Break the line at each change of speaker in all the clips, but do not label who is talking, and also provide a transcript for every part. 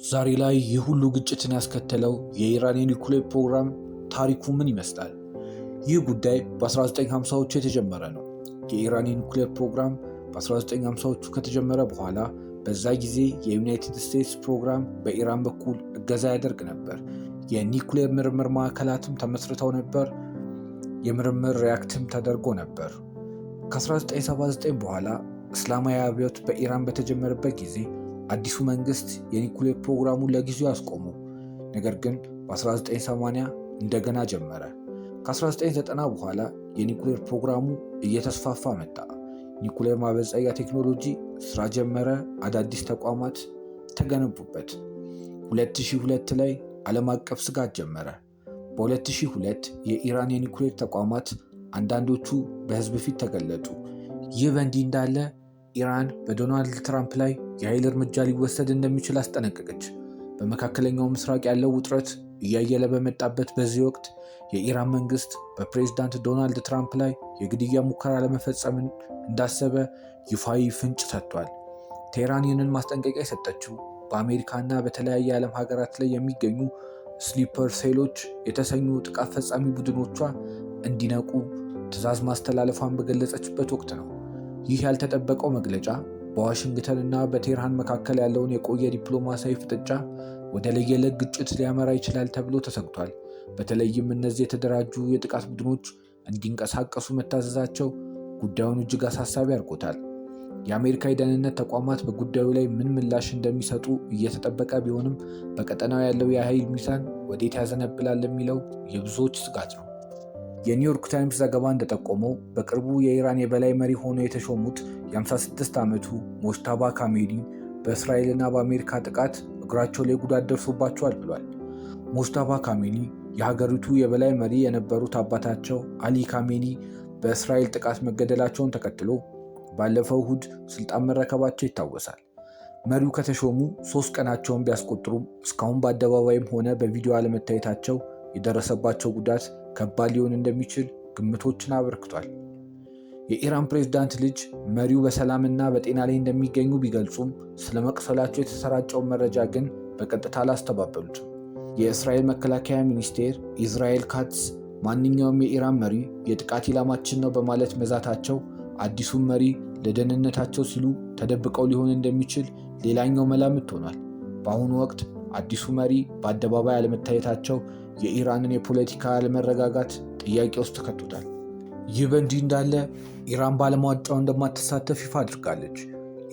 ዛሬ ላይ ይህ ሁሉ ግጭትን ያስከተለው የኢራን የኒውክሌር ፕሮግራም ታሪኩ ምን ይመስላል? ይህ ጉዳይ በ1950ዎቹ የተጀመረ ነው። የኢራን የኒውክሌር ፕሮግራም በ1950ዎቹ ከተጀመረ በኋላ በዛ ጊዜ የዩናይትድ ስቴትስ ፕሮግራም በኢራን በኩል እገዛ ያደርግ ነበር። የኒውክሌር ምርምር ማዕከላትም ተመስርተው ነበር። የምርምር ሪያክትም ተደርጎ ነበር። ከ1979 በኋላ እስላማዊ አብዮት በኢራን በተጀመረበት ጊዜ አዲሱ መንግስት የኒውክሌር ፕሮግራሙን ለጊዜው አስቆሙ። ነገር ግን በ1980 እንደገና ጀመረ። ከ1990 በኋላ የኒውክሌር ፕሮግራሙ እየተስፋፋ መጣ። ኒውክሌር ማበልጸጊያ ቴክኖሎጂ ስራ ጀመረ። አዳዲስ ተቋማት ተገነቡበት። 2002 ላይ ዓለም አቀፍ ስጋት ጀመረ። በ2002 የኢራን የኒውክሌር ተቋማት አንዳንዶቹ በህዝብ ፊት ተገለጡ። ይህ በእንዲህ እንዳለ ኢራን በዶናልድ ትራምፕ ላይ የኃይል እርምጃ ሊወሰድ እንደሚችል አስጠነቀቀች። በመካከለኛው ምስራቅ ያለው ውጥረት እያየለ በመጣበት በዚህ ወቅት የኢራን መንግስት በፕሬዝዳንት ዶናልድ ትራምፕ ላይ የግድያ ሙከራ ለመፈጸም እንዳሰበ ይፋዊ ፍንጭ ሰጥቷል። ቴህራን ይህንን ማስጠንቀቂያ የሰጠችው በአሜሪካና በተለያየ የዓለም ሀገራት ላይ የሚገኙ ስሊፐር ሴሎች የተሰኙ ጥቃት ፈጻሚ ቡድኖቿ እንዲነቁ ትዕዛዝ ማስተላለፏን በገለጸችበት ወቅት ነው። ይህ ያልተጠበቀው መግለጫ በዋሽንግተን እና በቴህራን መካከል ያለውን የቆየ ዲፕሎማሲያዊ ፍጥጫ ወደ ለየለት ግጭት ሊያመራ ይችላል ተብሎ ተሰግቷል። በተለይም እነዚህ የተደራጁ የጥቃት ቡድኖች እንዲንቀሳቀሱ መታዘዛቸው ጉዳዩን እጅግ አሳሳቢ አድርጎታል። የአሜሪካ የደህንነት ተቋማት በጉዳዩ ላይ ምን ምላሽ እንደሚሰጡ እየተጠበቀ ቢሆንም በቀጠናው ያለው የኃይል ሚዛን ወዴት ያዘነብላል የሚለው የብዙዎች ስጋት ነው። የኒውዮርክ ታይምስ ዘገባ እንደጠቆመው በቅርቡ የኢራን የበላይ መሪ ሆነው የተሾሙት የ56 ዓመቱ ሞጅታባ ካሜኒ በእስራኤልና በአሜሪካ ጥቃት እግራቸው ላይ ጉዳት ደርሶባቸዋል ብሏል። ሞጅታባ ካሜኒ የሀገሪቱ የበላይ መሪ የነበሩት አባታቸው አሊ ካሜኒ በእስራኤል ጥቃት መገደላቸውን ተከትሎ ባለፈው እሁድ ስልጣን መረከባቸው ይታወሳል። መሪው ከተሾሙ 3 ቀናቸውን ቢያስቆጥሩም እስካሁን በአደባባይም ሆነ በቪዲዮ አለመታየታቸው የደረሰባቸው ጉዳት ከባድ ሊሆን እንደሚችል ግምቶችን አበርክቷል። የኢራን ፕሬዝዳንት ልጅ መሪው በሰላምና በጤና ላይ እንደሚገኙ ቢገልጹም ስለ መቁሰላቸው የተሰራጨውን መረጃ ግን በቀጥታ አላስተባበሉትም። የእስራኤል መከላከያ ሚኒስቴር ኢዝራኤል ካትዝ ማንኛውም የኢራን መሪ የጥቃት ኢላማችን ነው በማለት መዛታቸው አዲሱን መሪ ለደህንነታቸው ሲሉ ተደብቀው ሊሆን እንደሚችል ሌላኛው መላምት ሆኗል። በአሁኑ ወቅት አዲሱ መሪ በአደባባይ አለመታየታቸው የኢራንን የፖለቲካ አለመረጋጋት ጥያቄ ውስጥ ከቶታል። ይህ በእንዲህ እንዳለ ኢራን በዓለም ዋንጫው እንደማትሳተፍ ይፋ አድርጋለች።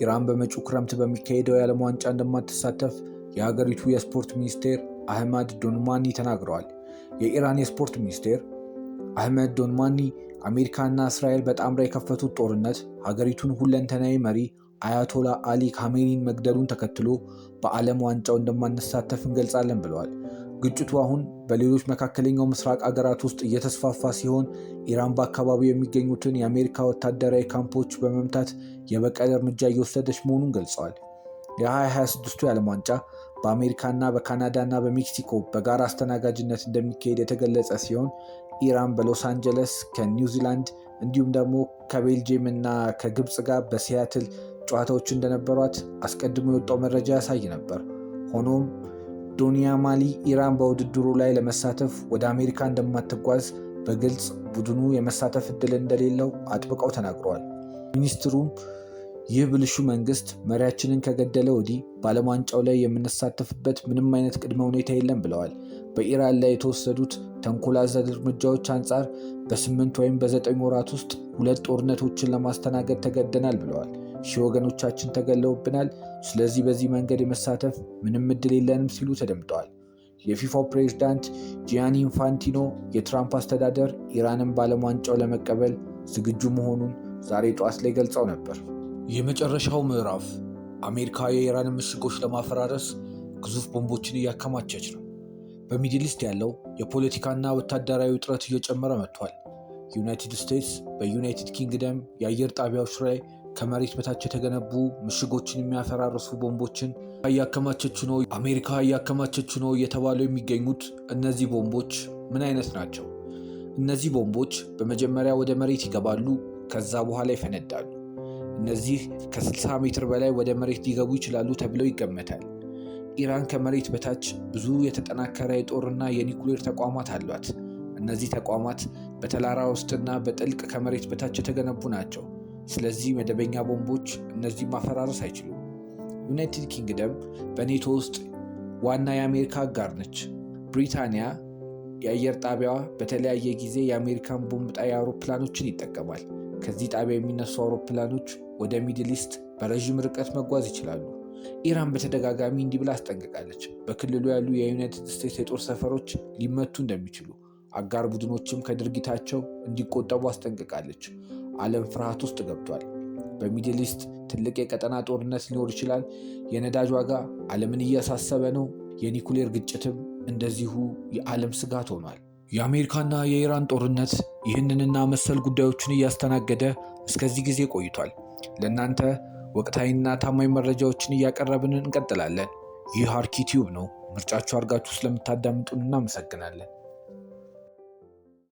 ኢራን በመጪው ክረምት በሚካሄደው የዓለም ዋንጫ እንደማትሳተፍ የሀገሪቱ የስፖርት ሚኒስቴር አህመድ ዶንማኒ ተናግረዋል። የኢራን የስፖርት ሚኒስቴር አህመድ ዶንማኒ አሜሪካና እስራኤል በጣምራ የከፈቱት ጦርነት ሀገሪቱን ሁለንተናዊ መሪ አያቶላ አሊ ካሜኒን መግደሉን ተከትሎ በዓለም ዋንጫው እንደማንሳተፍ እንገልጻለን ብለዋል። ግጭቱ አሁን በሌሎች መካከለኛው ምስራቅ አገራት ውስጥ እየተስፋፋ ሲሆን ኢራን በአካባቢው የሚገኙትን የአሜሪካ ወታደራዊ ካምፖች በመምታት የበቀል እርምጃ እየወሰደች መሆኑን ገልጸዋል። የ2026 የዓለም ዋንጫ በአሜሪካና በካናዳና በሜክሲኮ በጋራ አስተናጋጅነት እንደሚካሄድ የተገለጸ ሲሆን ኢራን በሎስ አንጀለስ ከኒውዚላንድ እንዲሁም ደግሞ ከቤልጅየም እና ከግብፅ ጋር በሲያትል ጨዋታዎች እንደነበሯት አስቀድሞ የወጣው መረጃ ያሳይ ነበር። ሆኖም ዶኒያ ማሊ ኢራን በውድድሩ ላይ ለመሳተፍ ወደ አሜሪካ እንደማትጓዝ በግልጽ ቡድኑ የመሳተፍ እድል እንደሌለው አጥብቀው ተናግረዋል። ሚኒስትሩም ይህ ብልሹ መንግስት መሪያችንን ከገደለ ወዲህ በዓለም ዋንጫው ላይ የምንሳተፍበት ምንም አይነት ቅድመ ሁኔታ የለም ብለዋል። በኢራን ላይ የተወሰዱት ተንኮል አዘል እርምጃዎች አንጻር በ8 ወይም በ9 ወራት ውስጥ 2 ጦርነቶችን ለማስተናገድ ተገደናል ብለዋል። ሺህ ወገኖቻችን ተገለውብናል። ስለዚህ በዚህ መንገድ የመሳተፍ ምንም እድል የለንም ሲሉ ተደምጠዋል። የፊፋው ፕሬዝዳንት ጂያኒ ኢንፋንቲኖ የትራምፕ አስተዳደር ኢራንን በዓለም ዋንጫው ለመቀበል ዝግጁ መሆኑን ዛሬ ጠዋት ላይ ገልጸው ነበር። የመጨረሻው ምዕራፍ አሜሪካ የኢራንን ምሽጎች ለማፈራረስ ግዙፍ ቦምቦችን እያከማቸች ነው። በሚድል ኢስት ያለው የፖለቲካና ወታደራዊ ውጥረት እየጨመረ መጥቷል። ዩናይትድ ስቴትስ በዩናይትድ ኪንግደም የአየር ጣቢያዎች ላይ ከመሬት በታች የተገነቡ ምሽጎችን የሚያፈራርሱ ቦምቦችን አሜሪካ እያከማቸች ነው እየተባሉ የሚገኙት እነዚህ ቦምቦች ምን አይነት ናቸው? እነዚህ ቦምቦች በመጀመሪያ ወደ መሬት ይገባሉ፣ ከዛ በኋላ ይፈነዳሉ። እነዚህ ከ60 ሜትር በላይ ወደ መሬት ሊገቡ ይችላሉ ተብለው ይገመታል። ኢራን ከመሬት በታች ብዙ የተጠናከረ የጦርና የኒኩሌር ተቋማት አሏት። እነዚህ ተቋማት በተራራ ውስጥና በጥልቅ ከመሬት በታች የተገነቡ ናቸው። ስለዚህ መደበኛ ቦምቦች እነዚህ ማፈራረስ አይችሉም። ዩናይትድ ኪንግደም በኔቶ ውስጥ ዋና የአሜሪካ አጋር ነች። ብሪታንያ የአየር ጣቢያዋ በተለያየ ጊዜ የአሜሪካን ቦምብ ጣይ አውሮፕላኖችን ይጠቀማል። ከዚህ ጣቢያ የሚነሱ አውሮፕላኖች ወደ ሚድል ኢስት በረዥም ርቀት መጓዝ ይችላሉ። ኢራን በተደጋጋሚ እንዲህ ብላ አስጠንቅቃለች። በክልሉ ያሉ የዩናይትድ ስቴትስ የጦር ሰፈሮች ሊመቱ እንደሚችሉ፣ አጋር ቡድኖችም ከድርጊታቸው እንዲቆጠቡ አስጠንቅቃለች። ዓለም ፍርሃት ውስጥ ገብቷል። በሚድል ኢስት ትልቅ የቀጠና ጦርነት ሊኖር ይችላል። የነዳጅ ዋጋ ዓለምን እያሳሰበ ነው። የኒኩሌር ግጭትም እንደዚሁ የዓለም ስጋት ሆኗል። የአሜሪካና የኢራን ጦርነት ይህንንና መሰል ጉዳዮችን እያስተናገደ እስከዚህ ጊዜ ቆይቷል። ለእናንተ ወቅታዊና ታማኝ መረጃዎችን እያቀረብን እንቀጥላለን። ይህ አርኪ ቲዩብ ነው። ምርጫችሁ አድርጋችሁ ስለምታዳምጡን እናመሰግናለን።